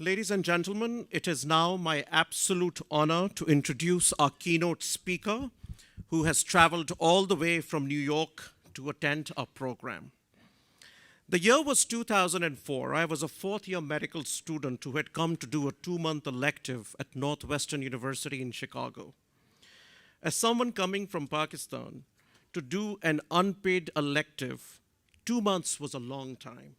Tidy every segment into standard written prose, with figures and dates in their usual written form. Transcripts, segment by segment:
Ladies and gentlemen, it is now my absolute honor to introduce our keynote speaker, who has traveled all the way from New York to attend our program. The year was 2004. I was a fourth-year medical student who had come to do a 2-month elective at Northwestern University in Chicago. As someone coming from Pakistan, to do an unpaid elective, 2 months was a long time.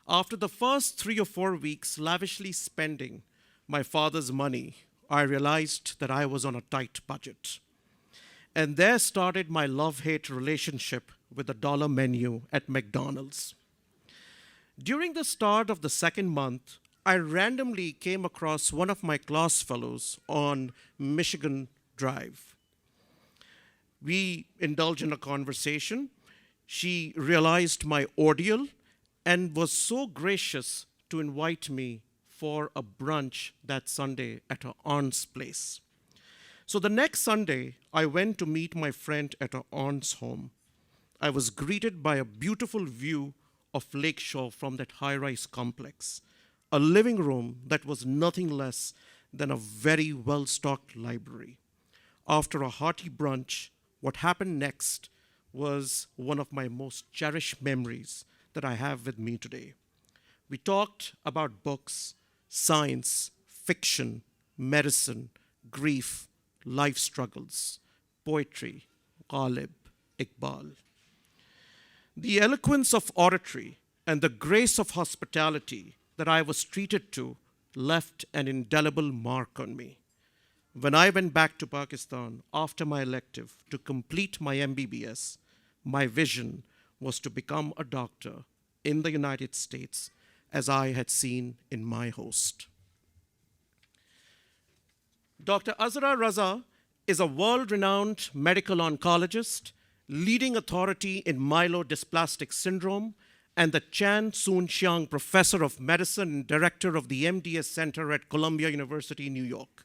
After the first 3 or 4 weeks lavishly spending my father's money, I realized that I was on a tight budget. And there started my love-hate relationship with the dollar menu at McDonald's. During the start of the second month, I randomly came across one of my class fellows on Michigan Drive. We indulged in a conversation. She realized my ordeal and was so gracious to invite me for a brunch that Sunday at her aunt's place. So the next Sunday, I went to meet my friend at her aunt's home. I was greeted by a beautiful view of Lakeshore from that high-rise complex, a living room that was nothing less than a very well-stocked library. After a hearty brunch, what happened next was one of my most cherished memories that I have with me today. We talked about books, science, fiction, medicine, grief, life struggles, poetry, Ghalib, Iqbal. The eloquence of oratory and the grace of hospitality that I was treated to left an indelible mark on me. When I went back to Pakistan after my elective to complete my MBBS, my vision was to become a doctor in the United States, as I had seen in my host. Dr. Azra Raza is a world-renowned medical oncologist, leading authority in myelodysplastic syndrome, and the Chan Soon Shiang Professor of Medicine and Director of the MDS Center at Columbia University, New York.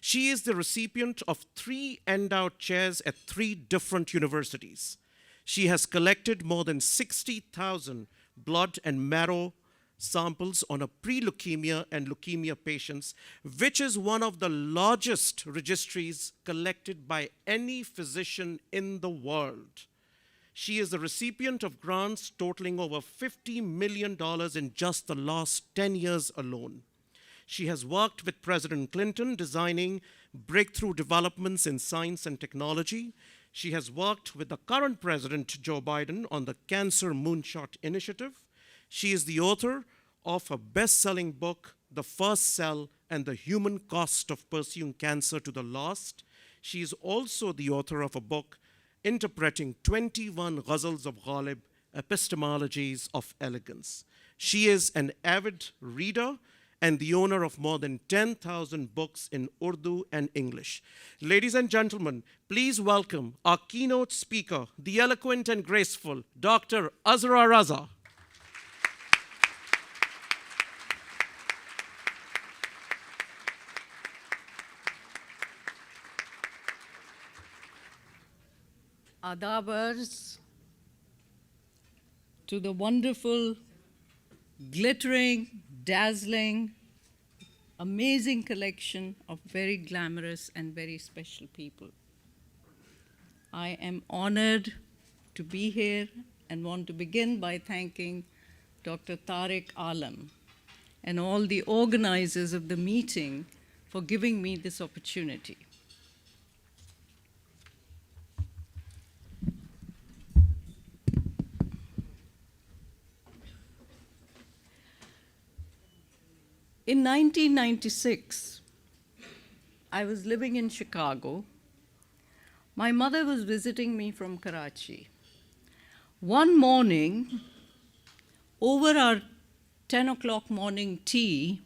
She is the recipient of 3 endowed chairs at 3 different universities. She has collected more than 60,000 blood and marrow samples on a pre-leukemia and leukemia patients, which is one of the largest registries collected by any physician in the world. She is the recipient of grants totaling over $50 million in just the last 10 years alone. She has worked with President Clinton designing breakthrough developments in science and technology. She has worked with the current President, Joe Biden, on the Cancer Moonshot Initiative. She is the author of a best-selling book, The First Cell and the Human Cost of Pursuing Cancer to the Last. She is also the author of a book interpreting 21 ghazals of Ghalib, Epistemologies of Elegance. She is an avid reader and the owner of more than 10,000 books in Urdu and English. Ladies and gentlemen, please welcome our keynote speaker, the eloquent and graceful Dr. Azra Raza. Adabars to the wonderful, glittering, dazzling, amazing collection of very glamorous and very special people. I am honored to be here and want to begin by thanking Dr. Tariq Alam and all the organizers of the meeting for giving me this opportunity. In 1996, I was living in Chicago. My mother was visiting me from Karachi. One morning, over our 10 o'clock morning tea,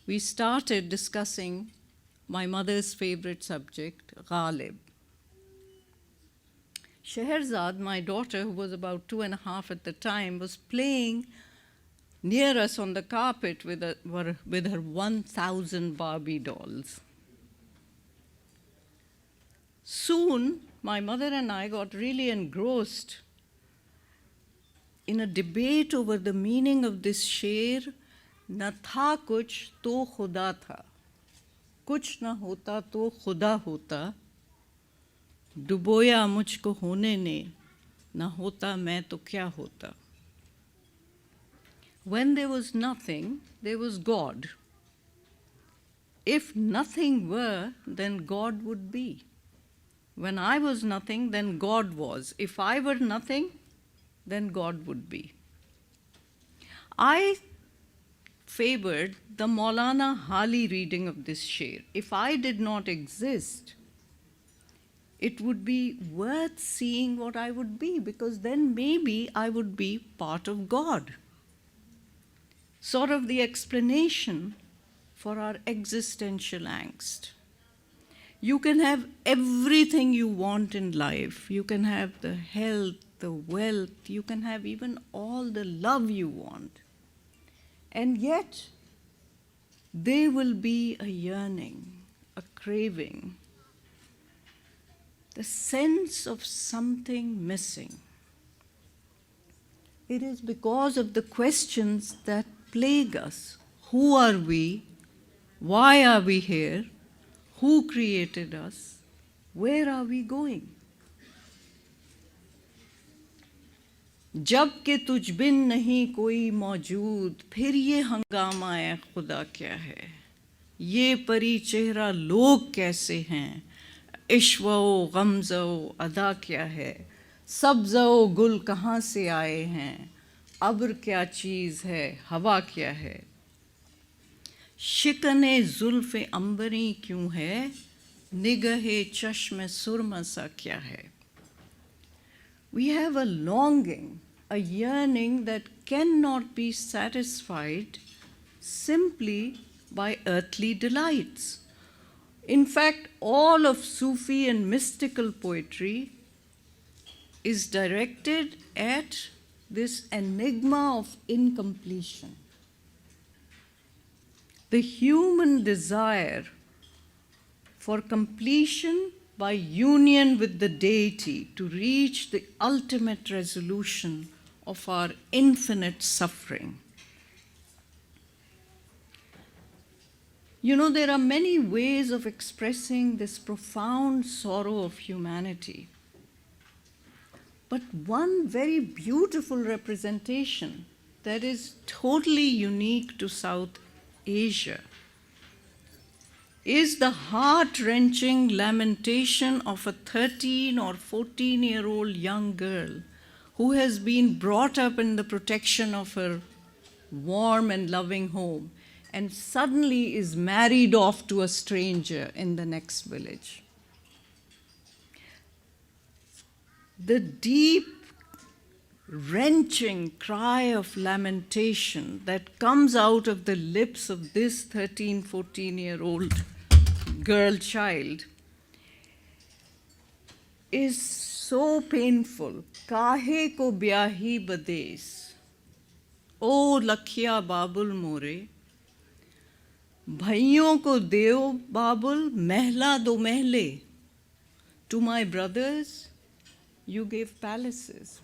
we started discussing my mother's favorite subject, Ghalib. Scheherazade, my daughter, who was about 2.5 at the time, was playing near us on the carpet with her 1,000 Barbie dolls. Soon, my mother and I got really engrossed in a debate over the meaning of this sher न था कुछ तो खुदा था, कुछ न होता तो खुदा होता, डुबोया मुझको होने ने, न होता मैं तो क्या होता. When there was nothing, there was God. If nothing were, then God would be. When I was nothing, then God was. If I were nothing, then God would be. I favored the Maulana Hali reading of this sher. If I did not exist, it would be worth seeing what I would be, because then maybe I would be part of God. Sort of the explanation for our existential angst. You can have everything you want in life. You can have the health, the wealth, you can have even all the love you want. And yet, there will be a yearning, a craving, the sense of something missing. It is because of the questions that plague us. Who are we? Why are we here? Who created us? Where are we going? जब कि तुझ बिन नहीं कोई मौजूद, फिर ये हंगामा ए खुदा क्या है? ये परी चेहरा लोग कैसे हैं? इश्वो गमज़ो अदा क्या है? सब्ज़ो गुल कहाँ से आए हैं? अब्र क्या चीज़ है? हवा क्या है? शिकने जुल्फ़े अंबरी क्यों है? निगहे चश्म सुरमा सा क्या है? We have a longing, a yearning that cannot be satisfied simply by earthly delights. In fact, all of Sufi and mystical poetry is directed at this enigma of incompletion. The human desire for completion by union with the deity to reach the ultimate resolution of our infinite suffering. You know, there are many ways of expressing this profound sorrow of humanity. But one very beautiful representation that is totally unique to South Asia is the heart-wrenching lamentation of a 13 or 14-year-old young girl who has been brought up in the protection of her warm and loving home and suddenly is married off to a stranger in the next village. The deep, wrenching cry of lamentation that comes out of the lips of this 13, 14-year-old girl child is so painful. Kahe ko byahi bades, O lakhya babul more, bhaiyon ko deo babul mehla do mehle. To my brothers, you gave palaces.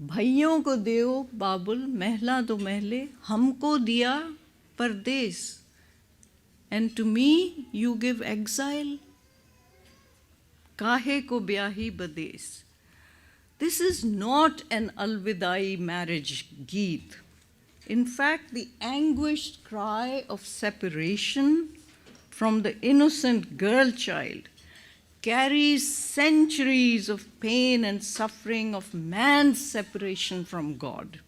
भाइयों को देओ बाबुल महला दो महले, हमको दिया परदेस, and to me you give exile. काहे को ब्याही बदेस. This is not an alvidai marriage geet. In fact, the anguished cry of separation from the innocent girl child carries centuries of pain and suffering of man's separation from God.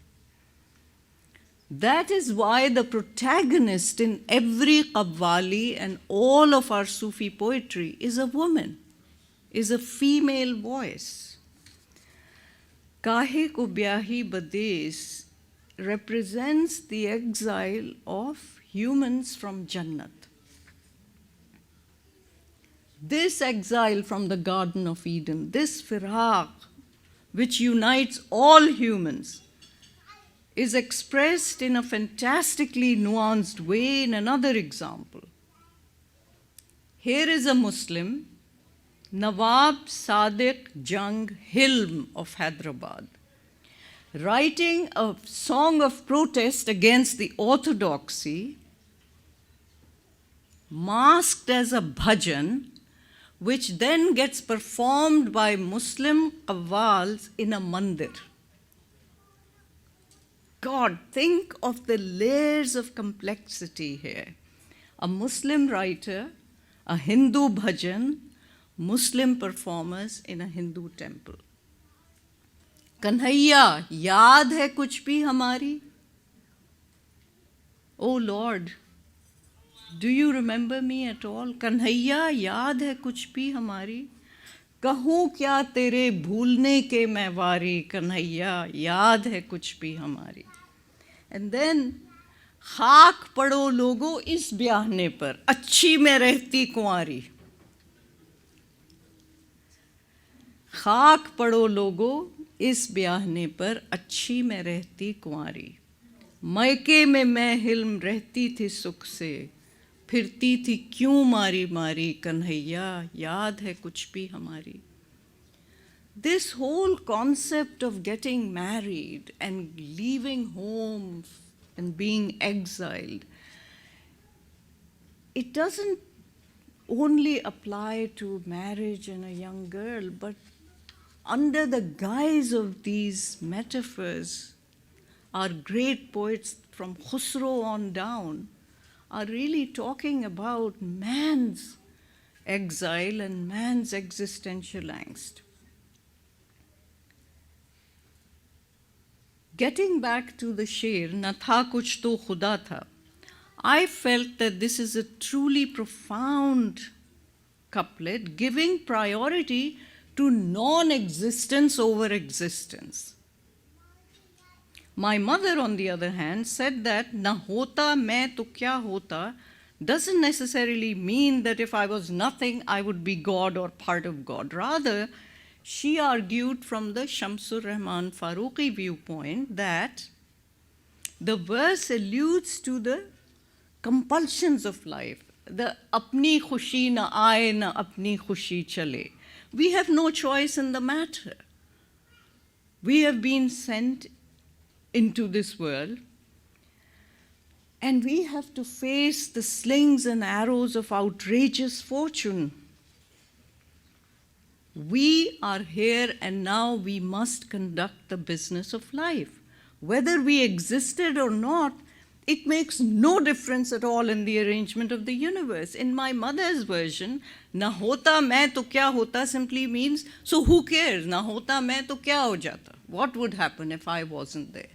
That is why the protagonist in every qawwali and all of our Sufi poetry is a woman, is a female voice. Kahe ko byahi bades represents the exile of humans from Jannat. This exile from the Garden of Eden, this firaq, which unites all humans, is expressed in a fantastically nuanced way in another example. Here is a Muslim, Nawab Sadiq Jung Hilm of Hyderabad, writing a song of protest against the orthodoxy, masked as a bhajan, which then gets performed by Muslim qawwals in a mandir. God, think of the layers of complexity here. A Muslim writer, a Hindu bhajan, Muslim performers in a Hindu temple. Kanhaiya, yaad hai kuch bhi hamari? Oh Lord, do you remember me at all? Kanhaiya, yaad hai kuch bhi hamari? कहूँ क्या तेरे भूलने के मैं वारी, कन्हैया याद है कुछ भी हमारी. And then, खाक पड़ो लोगो इस ब्याहने पर, अच्छी मैं रहती कुंवारी. खाक पड़ो लोगो इस ब्याहने पर, अच्छी मैं रहती कुंवारी. मैके में मैं हिल्म रहती थी सुख से, फिरती थी क्यों मारी मारी, कन्हैया याद है कुछ भी हमारी. This whole concept of getting married and leaving home and being exiled, it doesn't only apply to marriage and a young girl, but under the guise of these metaphors, our great poets from Khusro on down are really talking about man's exile and man's existential angst. Getting back to the sher, na tha kuch to khuda tha, I felt that this is a truly profound couplet giving priority to non-existence over existence. My mother, on the other hand, said that na hota main to kya hota doesn't necessarily mean that if I was nothing, I would be God or part of God. Rather, she argued from the Shamsur Rahman Farooqi viewpoint that the verse alludes to the compulsions of life, the apni khushi na aaye na apni khushi chale. We have no choice in the matter. We have been sent into this world, and we have to face the slings and arrows of outrageous fortune. We are here and now we must conduct the business of life. Whether we existed or not, it makes no difference at all in the arrangement of the universe. In my mother's version, na hota main to kya hota simply means, so who cares? Na hota main to kya ho jata? What would happen if I wasn't there?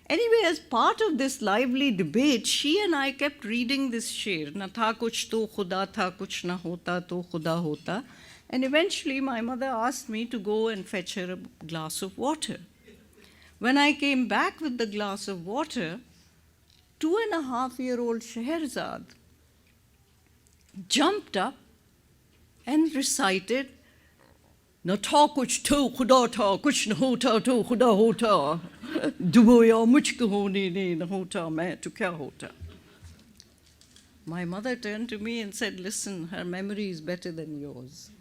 Anyway, as part of this lively debate, she and I kept reading this sher, na tha kuch to khuda tha, kuch na hota to khuda hota. And eventually my mother asked me to go and fetch her a glass of water. When I came back with the glass of water, 2.5-year-old Scheherazade jumped up and recited, na tha kuch to khuda tha, kuch na hota to khuda hota, duboya mujhko hone ne na hota main to kya hota. My mother turned to me and said, listen, her memory is better than yours.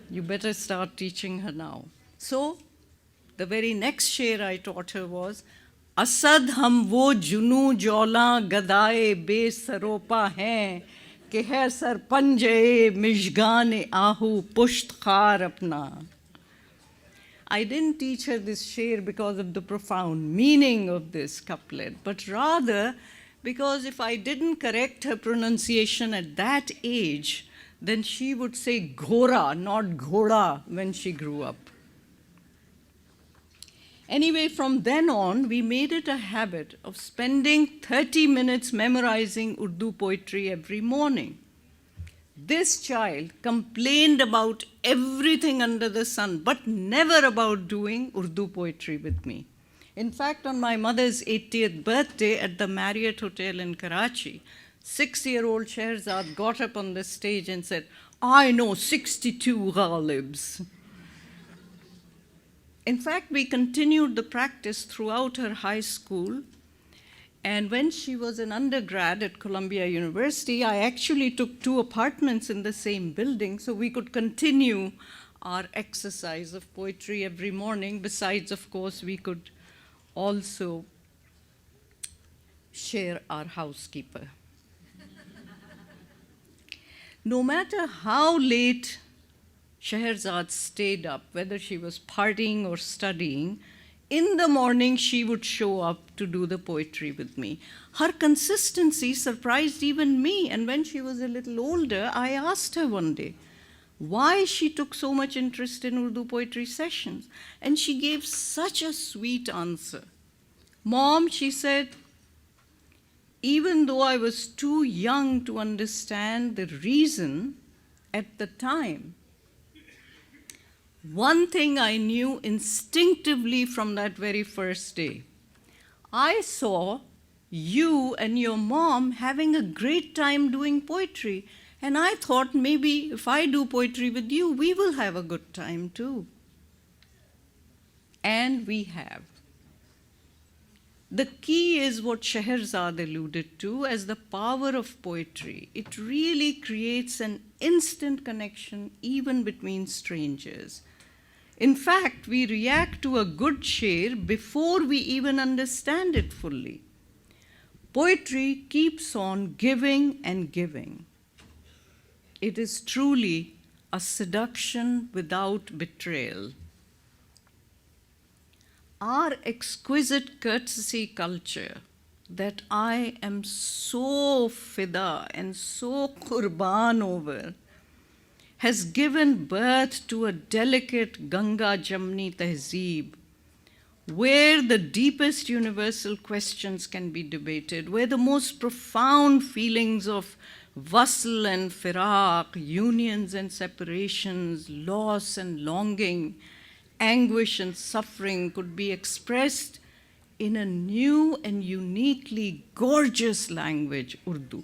You better start teaching her now. So, the very next sher I taught her was, Asad हम वो जुनू जौला गदाए बेसरोपा हैं कि है sir पंजे मिशगान आहू पुश्त खार अपना. I didn't teach her this sher because of the profound meaning of this couplet, but rather because if I didn't correct her pronunciation at that age, then she would say ghora, not ghoda, when she grew up. Anyway, from then on, we made it a habit of spending 30 minutes memorizing Urdu poetry every morning. This child complained about everything under the sun, but never about doing Urdu poetry with me. In fact, on my mother's 80th birthday at the Marriott Hotel in Karachi, 6-year-old Scheherazade got up on the stage and said, I know 62 ghalibs. In fact, we continued the practice throughout her high school. And when she was an undergrad at Columbia University, I actually took 2 apartments in the same building so we could continue our exercise of poetry every morning. Besides, of course, we could also share our housekeeper. No matter how late Scheherazade stayed up, whether she was partying or studying, in the morning she would show up to do the poetry with me. Her consistency surprised even me, and when she was a little older, I asked her one day why she took so much interest in Urdu poetry sessions, and she gave such a sweet answer. Mom, she said, even though I was too young to understand the reason at the time, one thing I knew instinctively from that very first day. I saw you and your mom having a great time doing poetry, and I thought maybe if I do poetry with you, we will have a good time too. And we have. The key is what Scheherazade alluded to as the power of poetry. It really creates an instant connection even between strangers. In fact, we react to a good sher before we even understand it fully. Poetry keeps on giving and giving. It is truly a seduction without betrayal. Our exquisite courtesy culture that I am so fida and so qurban over has given birth to a delicate Ganga Jamni tehzeeb, where the deepest universal questions can be debated, where the most profound feelings of wasl and firaq, unions and separations, loss and longing, anguish and suffering could be expressed in a new and uniquely gorgeous language, Urdu.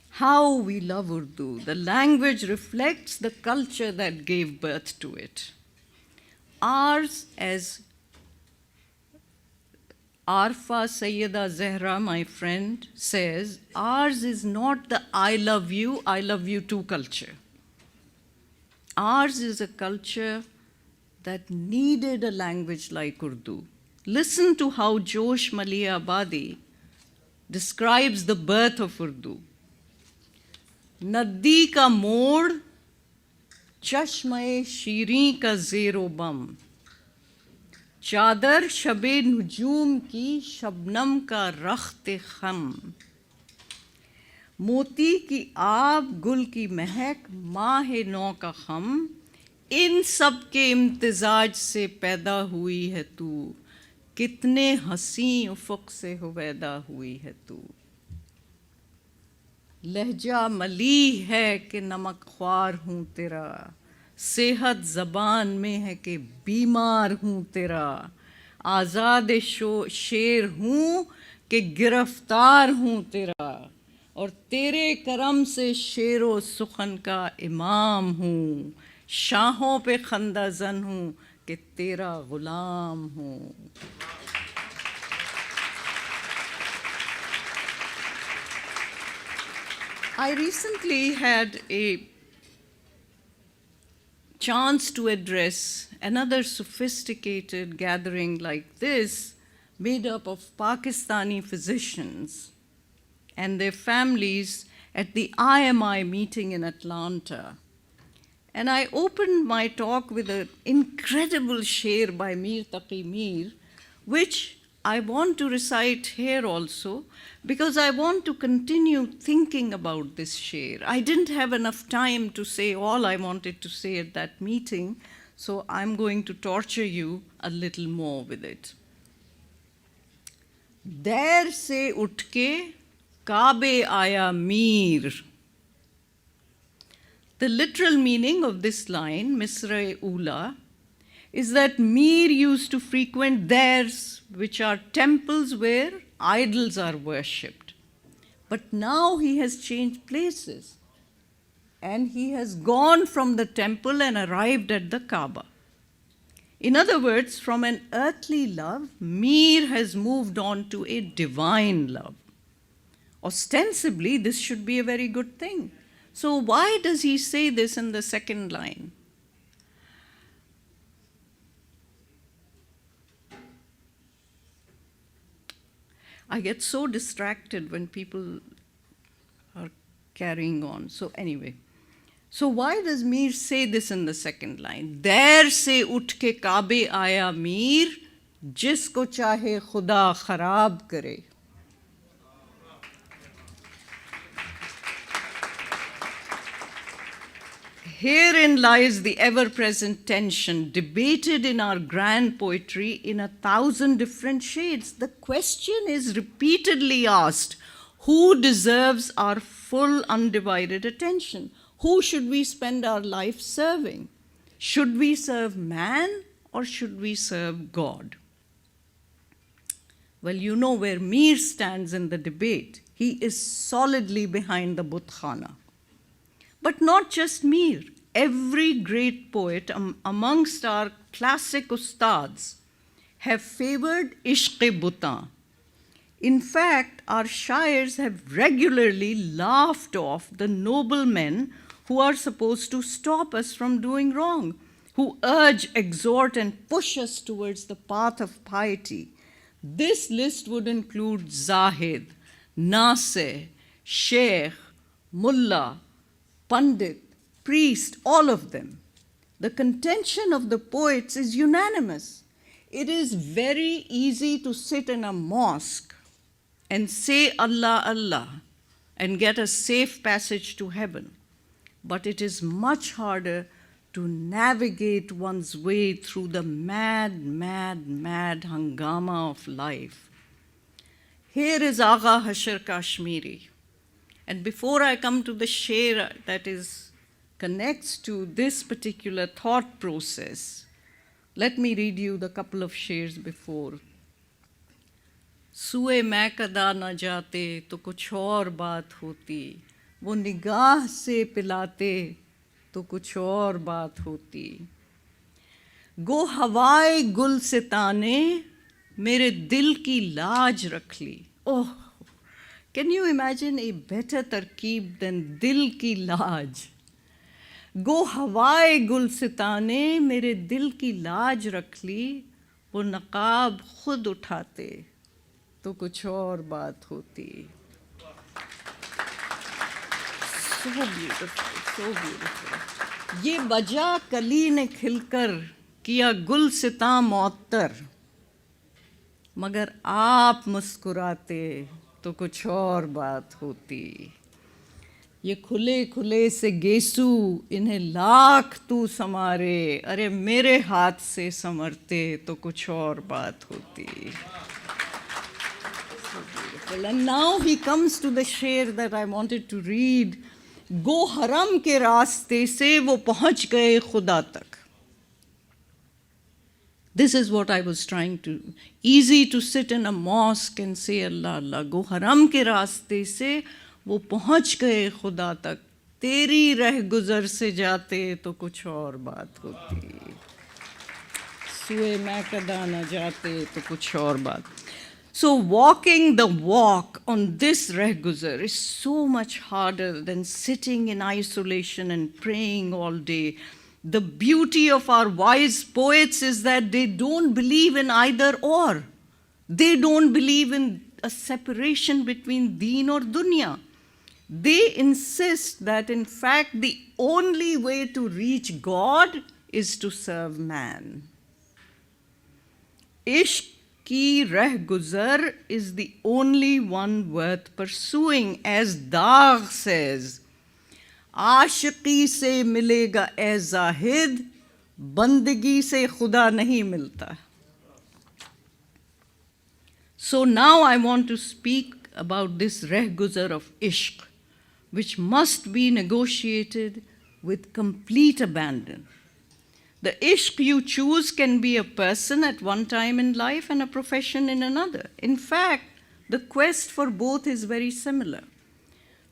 How we love Urdu. The language reflects the culture that gave birth to it. Ours, as Arfa Sayyida Zehra, my friend, says, ours is not the I love you too culture. Ours is a culture that needed a language like Urdu. Listen to how Josh Malia Abadi describes the birth of Urdu. Naddi ka mod, chashme shirin ka zero bam. चादर शबे नुजूम की शबनम का रख्त खम, मोती की आब गुल की महक माह नौ का खम, इन सब के इम्तिजाज से पैदा हुई है तू, कितने हसी उफ़ुक़ से हुवैदा हुई है तू। लहजा मली है कि नमक ख्वार हूँ तेरा, सेहत ज़बान में है कि बीमार हूँ तेरा, आज़ाद शेर हूँ कि गिरफ्तार हूँ तेरा, और तेरे करम से शेरो सुखन का इमाम हूँ, शाहों पे खंदा ज़न हूँ कि तेरा ग़ुलाम हूँ। I recently had a chance to address another sophisticated gathering like this, made up of Pakistani physicians and their families at the IMI meeting in Atlanta. And I opened my talk with an incredible sher by Mir Taqi Mir, which I want to recite here also, because I want to continue thinking about this sher. I didn't have enough time to say all I wanted to say at that meeting, so I'm going to torture you a little more with it. Dair se utke Kaabe aaya Mir. The literal meaning of this line, Misra Ula, is that Mir used to frequent dairs, which are temples where idols are worshipped. But now he has changed places, and he has gone from the temple and arrived at the Kaaba. In other words, from an earthly love, Mir has moved on to a divine love. Ostensibly, this should be a very good thing. So why does he say this in the second line? I get so distracted when people are carrying on. So anyway, so why does Mir say this in the second line? Der se utھ ke Kaabe aaya Mir, jisko chahe Khuda kharab kare. Herein lies the ever-present tension, debated in our grand poetry in 1,000 different shades. The question is repeatedly asked, who deserves our full undivided attention? Who should we spend our life serving? Should we serve man or should we serve God? Well, you know where Mir stands in the debate. He is solidly behind the Butkhana. But not just Mir. Every great poet amongst our classic ustads have favored Ishq-e-Butan. In fact, our shairs have regularly laughed off the noble men who are supposed to stop us from doing wrong, who urge, exhort, and push us towards the path of piety. This list would include Zahid, Naseh, Sheikh, Mullah, Pandit, priest, all of them. The contention of the poets is unanimous. It is very easy to sit in a mosque and say Allah, Allah, and get a safe passage to heaven. But it is much harder to navigate one's way through the mad, mad, mad hangama of life. Here is Agha Hashar Kashmiri. And before I come to the sher that connects to this particular thought process, let me read you the couple of shers before. Sue main kada na jaate to kuch aur baat hoti, wo nigah se pilate to kuch aur baat hoti. Go hawaye gul se taane, mere dil ki laaj rakh li. Oh, can you imagine a better tarkeeb than dil ki laaj? Go hawaye gul sitane, mere dil ki laaj rakh li, wo naqab khud uthate, to kuch aur baat hoti. So beautiful, so beautiful. Ye baja kali ne khilkar kiya gul sitan muattar, magar aap muskurate, तो कुछ और बात होती. ये खुले खुले से गेसू इन्हें लाख तू समारे, अरे मेरे हाथ से समरते तो कुछ और बात होती. So beautiful. And now he comes to the sher that I wanted to read. Go haram के रास्ते से वो पहुंच गए खुदा तक. This is what I was trying to, easy to sit in a mosque and say Allah, Allah. Go haram ke raaste se, wo pahunch gaye khuda tak. Teri reh guzar se jaate to kuch aur baat hoti. Sue main kada na jaate to kuch aur baat. So walking the walk on this reh guzar is so much harder than sitting in isolation and praying all day. The beauty of our wise poets is that they don't believe in either or. They don't believe in a separation between deen or dunya. They insist that in fact the only way to reach God is to serve man. Ishq ki reh guzar is the only one worth pursuing, as Daag says. आशिकी से मिलेगा ए जाहिद, बंदगी से खुदा नहीं मिलता. So now I want to speak about this reh guzar of ishq, which must be negotiated with complete abandon. The ishq you choose can be a person at one time in life and a profession in another. In fact, the quest for both is very similar.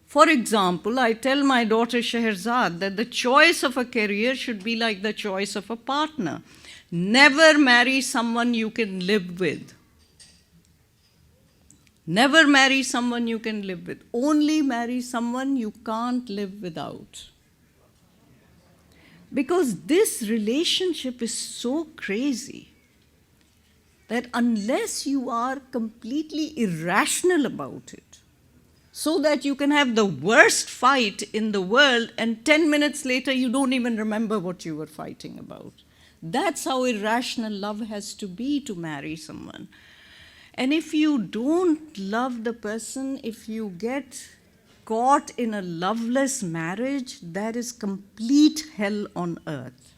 For example, I tell my daughter Shehrazad that the choice of a career should be like the choice of a partner. Never marry someone you can live with. Never marry someone you can live with. Only marry someone you can't live without. Because this relationship is so crazy that unless you are completely irrational about it, so that you can have the worst fight in the world and 10 minutes later you don't even remember what you were fighting about. That's how irrational love has to be to marry someone. And if you don't love the person, if you get caught in a loveless marriage, that is complete hell on earth.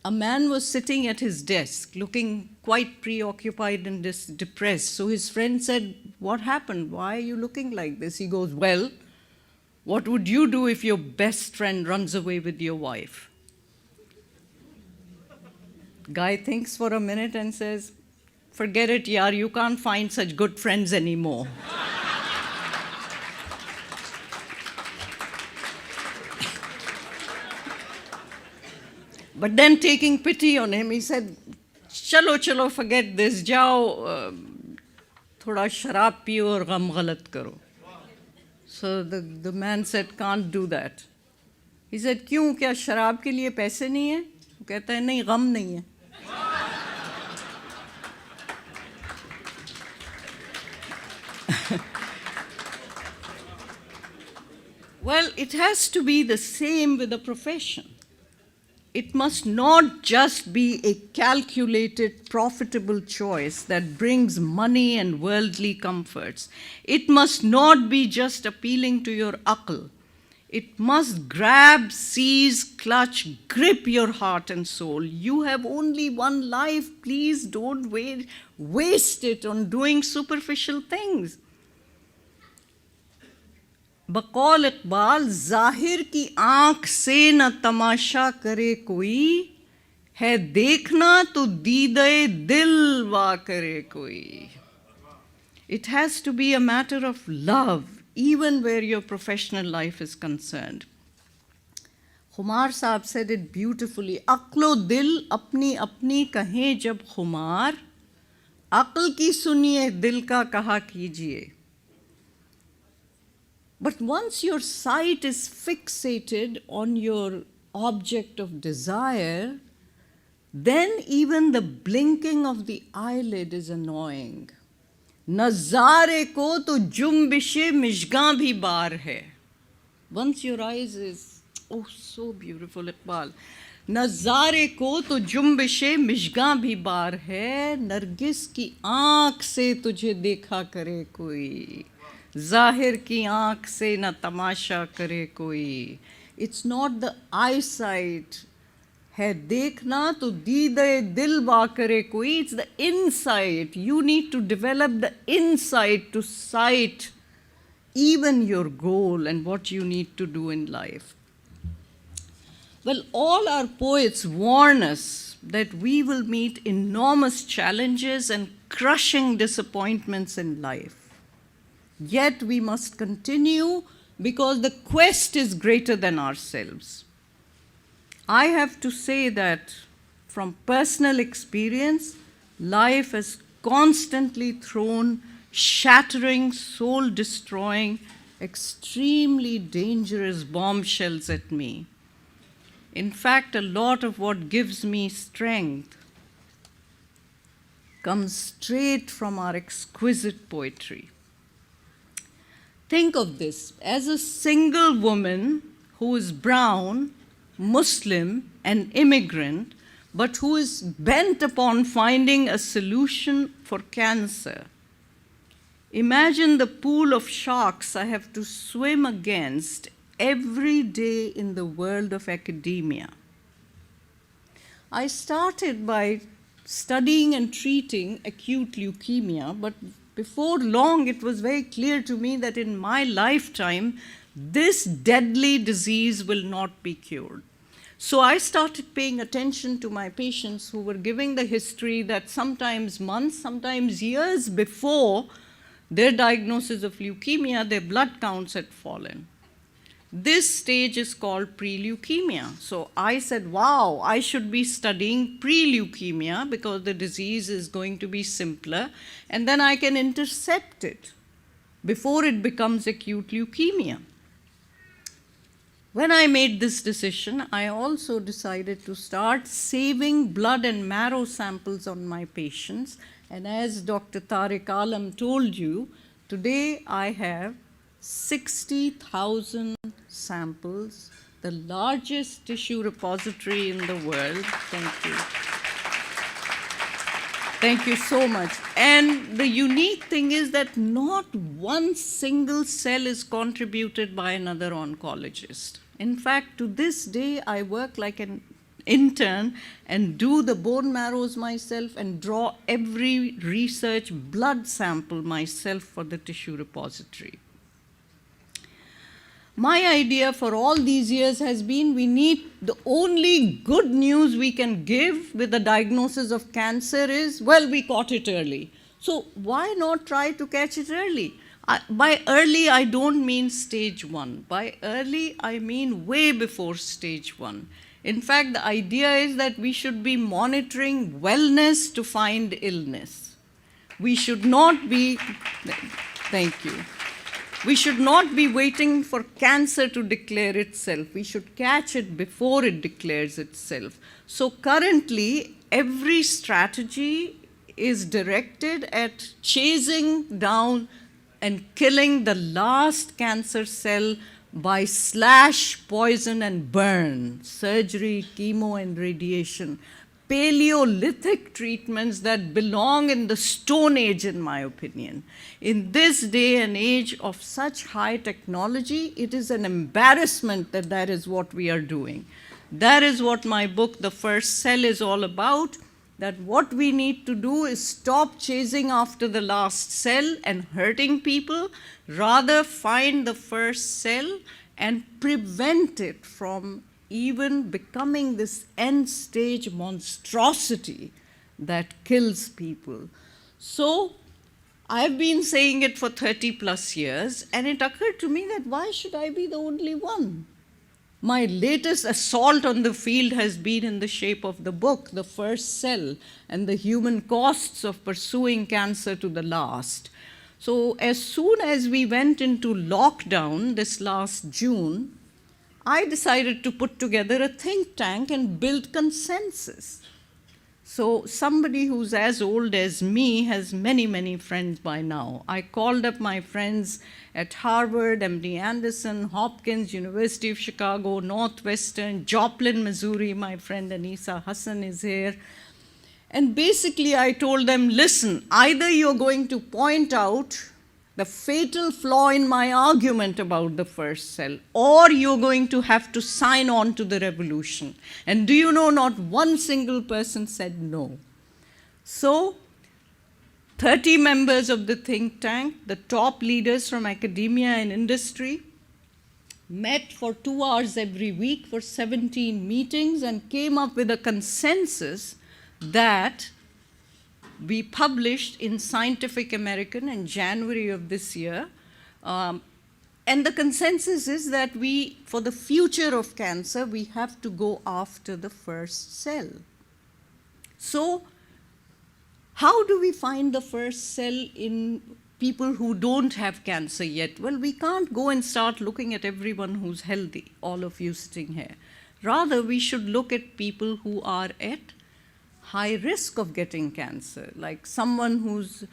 A man was sitting at his desk looking quite preoccupied and depressed. So his friend said, "What happened? Why are you looking like this?" He goes, "Well, what would you do if your best friend runs away with your wife?" Guy thinks for a minute and says, "Forget it, yaar, you can't find such good friends anymore." But then, taking pity on him, he said, "Chalo, chalo, forget this. Jao, thoda sharab piyo aur gham galat karo." So the man said, "Can't do that." He said, "Kyun? Kya sharab ke liye paise nahi hai?" वो कहता है, "नहीं, gham nahi hai." Well, it has to be the same with a profession. It must not just be a calculated, profitable choice that brings money and worldly comforts. It must not be just appealing to your aql. It must grab, seize, clutch, grip your heart and soul. You have only one life. Please don't waste it on doing superficial things. बकौल इकबाल, जाहिर की आंख से न तमाशा करे कोई, है देखना तो दीदे दिल वा करे कोई. It has to be a matter of love, even where your professional life is concerned. खुमार साहब said it beautifully. अक्लो दिल अपनी अपनी कहें जब खुमार, अक्ल की सुनिए दिल का कहा कीजिए. But once your sight is fixated on your object of desire, then even the blinking of the eyelid is annoying. Nazare ko to jumbishe mishgan bhi baar hai. Once your eyes is, oh, so beautiful, Iqbal. Nazare ko to jumbishe mishgan bhi baar hai, nargis ki aankh se tujhe dekha kare koi. Zahir ki aankh se na tamasha kare koi. It's not the eyesight. है देखना तो दीदे दिल वा करे कोई. It's the insight. You need to develop the insight to sight even your goal and what you need to do in life. Well, all our poets warn us that we will meet enormous challenges and crushing disappointments in life. Yet we must continue because the quest is greater than ourselves. I have to say that from personal experience, life has constantly thrown shattering, soul-destroying, extremely dangerous bombshells at me. In fact, a lot of what gives me strength comes straight from our exquisite poetry. Think of this. As a single woman who is brown, Muslim, an immigrant, but who is bent upon finding a solution for cancer, imagine the pool of sharks I have to swim against every day in the world of academia. I started by studying and treating acute leukemia, but before long it was very clear to me that in my lifetime, this deadly disease will not be cured. So I started paying attention to my patients who were giving the history that sometimes months, sometimes years before their diagnosis of leukemia, their blood counts had fallen. This stage is called pre-leukemia. So I said, wow, I should be studying pre-leukemia because the disease is going to be simpler, and then I can intercept it before it becomes acute leukemia. When I made this decision, I also decided to start saving blood and marrow samples on my patients. And as Dr. Tariq Alam told you, today I have 60,000 samples, the largest tissue repository in the world. Thank you. Thank you so much. And the unique thing is that not one single cell is contributed by another oncologist. In fact, to this day, I work like an intern and do the bone marrows myself and draw every research blood sample myself for the tissue repository. My idea for all these years has been we need the only good news we can give with the diagnosis of cancer is, well, we caught it early. So why not try to catch it early? By early, I don't mean stage 1. By early, I mean way before stage 1. In fact, the idea is that we should be monitoring wellness to find illness. We should not be, thank you. We should not be waiting for cancer to declare itself. We should catch it before it declares itself. So currently, every strategy is directed at chasing down and killing the last cancer cell by slash, poison, and burn, surgery, chemo, and radiation. Paleolithic treatments that belong in the Stone Age, in my opinion. In this day and age of such high technology, it is an embarrassment that that is what we are doing. That is what my book, The First Cell, is all about, that what we need to do is stop chasing after the last cell and hurting people, rather find the first cell and prevent it from even becoming this end-stage monstrosity that kills people. So I've been saying it for 30 plus years, and it occurred to me that why should I be the only one? My latest assault on the field has been in the shape of the book, The First Cell, and the human costs of pursuing cancer to the last. So as soon as we went into lockdown this last June, I decided to put together a think tank and build consensus. So somebody who's as old as me has many, many friends by now. I called up my friends at Harvard, MD Anderson, Hopkins, University of Chicago, Northwestern, Joplin, Missouri. My friend Anisa Hassan is here. And basically I told them, listen, either you're going to point out the fatal flaw in my argument about the first cell, or you're going to have to sign on to the revolution. And do you know, not one single person said no. So 30 members of the think tank, the top leaders from academia and industry, met for 2 hours every week for 17 meetings and came up with a consensus that we published in Scientific American in January of this year. And the consensus is that we, for the future of cancer, we have to go after the first cell. So how do we find the first cell in people who don't have cancer yet? Well, we can't go and start looking at everyone who's healthy, all of you sitting here. Rather, we should look at people who are at high risk of getting cancer, like someone who's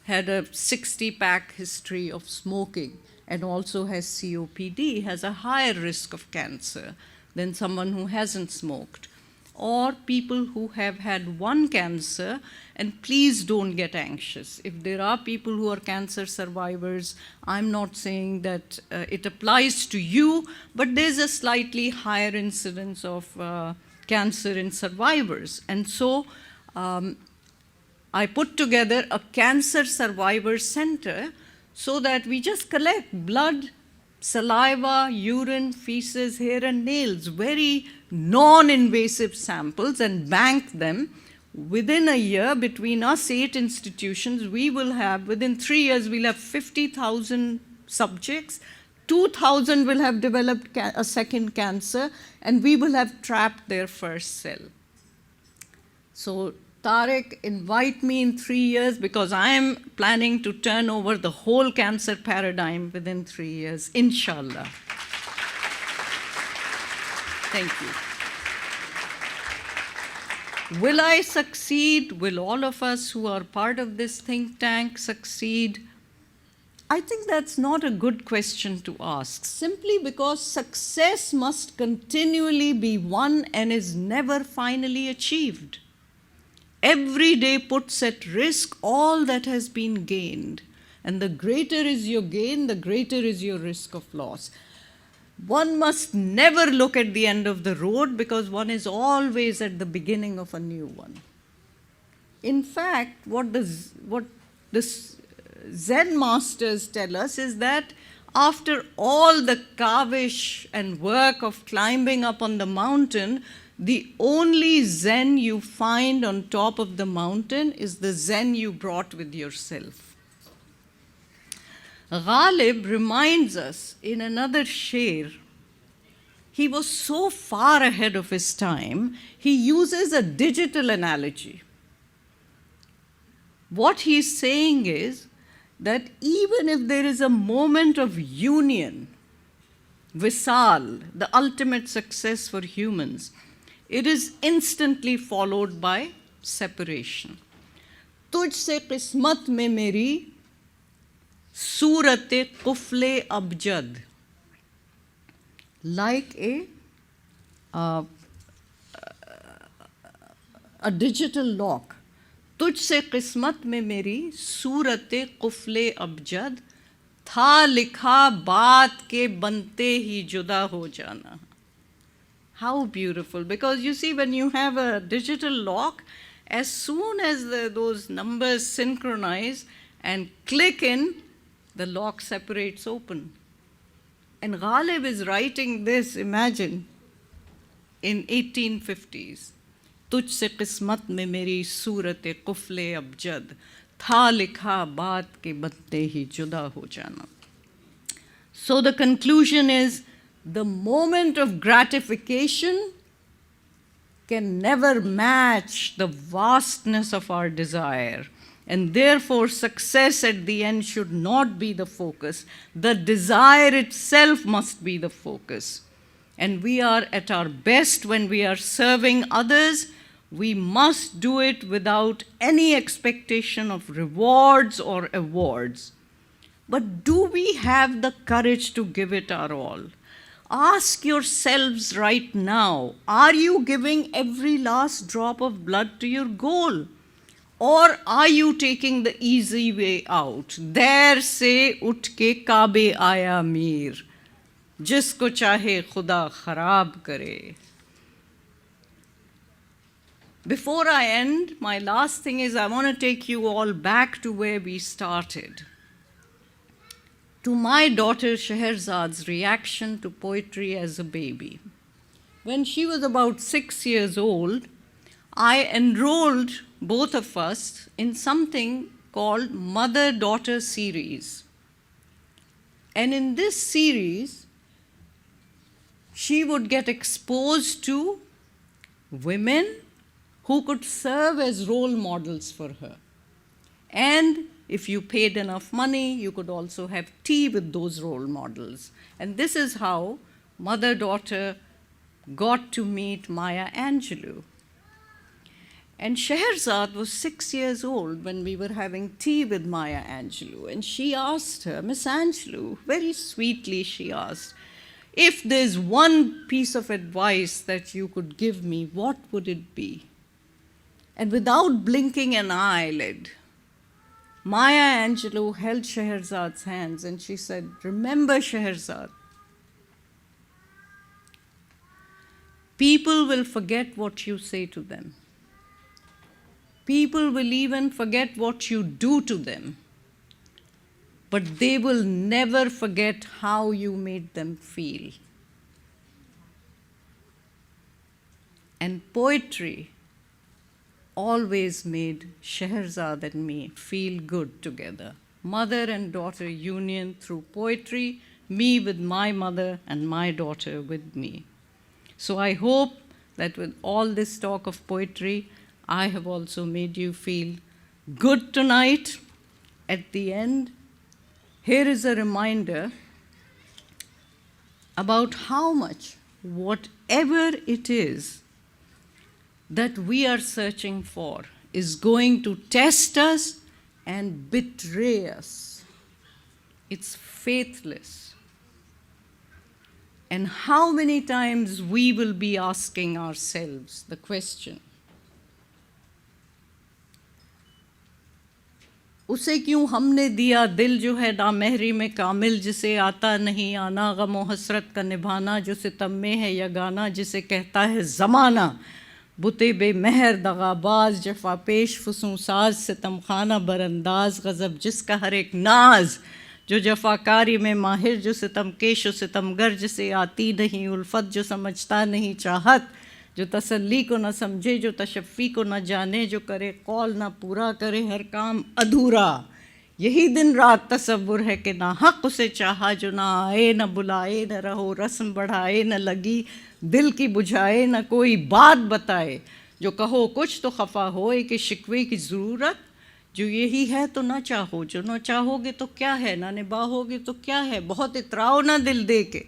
had a 60-pack history of smoking and also has COPD has a higher risk of cancer than someone who hasn't smoked. Or people who have had one cancer, and please don't get anxious. If there are people who are cancer survivors, I'm not saying that it applies to you, but there's a slightly higher incidence of cancer in survivors. And so I put together a cancer survivor center so that we just collect blood, saliva, urine, feces, hair, and nails, very non-invasive samples, and bank them. Within a year, between us 8 institutions, we will have, within 3 years, we'll have 50,000 subjects, 2,000 will have developed a second cancer, and we will have trapped their first cell. So Tariq, invite me in 3 years, because I am planning to turn over the whole cancer paradigm within 3 years, inshallah. Thank you. Will I succeed? Will all of us who are part of this think tank succeed? I think that's not a good question to ask, simply because success must continually be won and is never finally achieved. Every day puts at risk all that has been gained, and the greater is your gain, the greater is your risk of loss. One must never look at the end of the road, because one is always at the beginning of a new one. In fact, what the Zen masters tell us is that after all the kavish and work of climbing up on the mountain, the only Zen you find on top of the mountain is the Zen you brought with yourself. Ghalib reminds us in another sher, he was so far ahead of his time, he uses a digital analogy. What he's saying is that even if there is a moment of union, Visal, the ultimate success for humans, it is instantly followed by separation. Tujh se qismat mein meri Surate Kufle Abjad, like a digital lock. Tujh se qismat mein meri surate Kufle Abjad, tha likha baat ke bante hi juda ho jana. How beautiful, because you see, when you have a digital lock, as soon as those numbers synchronize and click in, the lock separates open. And Ghalib is writing this, imagine, in 1850s. Tujh se qismat mein meri surate kufle abjad, tha likha baat ke batte hi juda ho jana. So the conclusion is, the moment of gratification can never match the vastness of our desire. And therefore, success at the end should not be the focus. The desire itself must be the focus. And we are at our best when we are serving others. We must do it without any expectation of rewards or awards. But do we have the courage to give it our all? Ask yourselves right now, are you giving every last drop of blood to your goal? Or are you taking the easy way out? Der se ut ke Kaabe aaya mir, jisko chahe khuda kharab kare. Before I end, my last thing is I want to take you all back to where we started. To my daughter Scheherazad's reaction to poetry as a baby. When she was about 6 years old, I enrolled both of us in something called Mother-Daughter Series. And in this series, she would get exposed to women who could serve as role models for her. And if you paid enough money, you could also have tea with those role models. And this is how mother-daughter got to meet Maya Angelou. And Scheherazade was 6 years old when we were having tea with Maya Angelou. And she asked her, Miss Angelou, very sweetly she asked, if there's one piece of advice that you could give me, what would it be? And without blinking an eyelid, Maya Angelou held Scheherazade's hands and she said, remember, Scheherazade, people will forget what you say to them. People will even forget what you do to them, but they will never forget how you made them feel. And poetry always made Scheherazade and me feel good together. Mother and daughter union through poetry me with my mother and my daughter with me. So I hope that with all this talk of poetry, I have also made you feel good tonight. At the end, here is a reminder about how much, whatever it is that we are searching for, is going to test us and betray us. It's faithless. And how many times we will be asking ourselves the question, उसे क्यों हमने दिया दिल जो है नामहरी में कामिल, जिसे आता नहीं आना गम और हसरत का निभाना, जो सितम में है या गाना जिसे कहता है ज़माना, बुते बेमहर दगाबाज जफ़ा पेश फसूसाज सितम खाना बरंदाज, गज़ब जिसका हर एक नाज, जो जफ़ाकारी में माहिर, जो सितमकेश व सितमगर जिसे आती नहीं उल्फत, जो समझता नहीं चाहत, जो तसल्ली को न समझे, जो तशफ़ी को न जाने, जो करे कौल न पूरा करे हर काम अधूरा, यही दिन रात तसव्वुर है कि ना हक़ उसे चाहा, जो ना आए न बुलाए, न रहो रस्म बढ़ाए, न लगी दिल की बुझाए, न कोई बात बताए, जो कहो कुछ तो खफा होए कि शिकवे की ज़रूरत, जो यही है तो ना चाहो, जो ना चाहोगे तो क्या है, ना निभाओगे तो क्या है, बहुत इतराओ ना दिल दे के,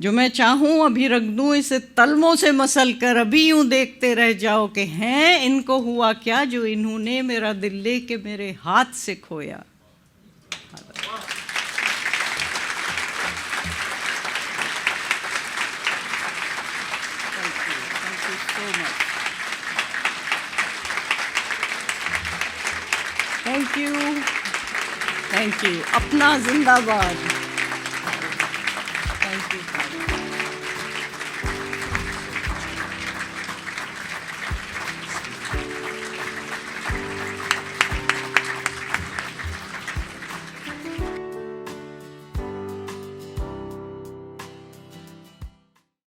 जो मैं चाहूँ अभी रख दूँ इसे तलमों से मसल कर, अभी यूँ देखते रह जाओ कि हैं इनको हुआ क्या, जो इन्होंने मेरा दिल ले के मेरे हाथ से खोया. Thank you. Thank you. अपना जिंदाबाद. Thank you.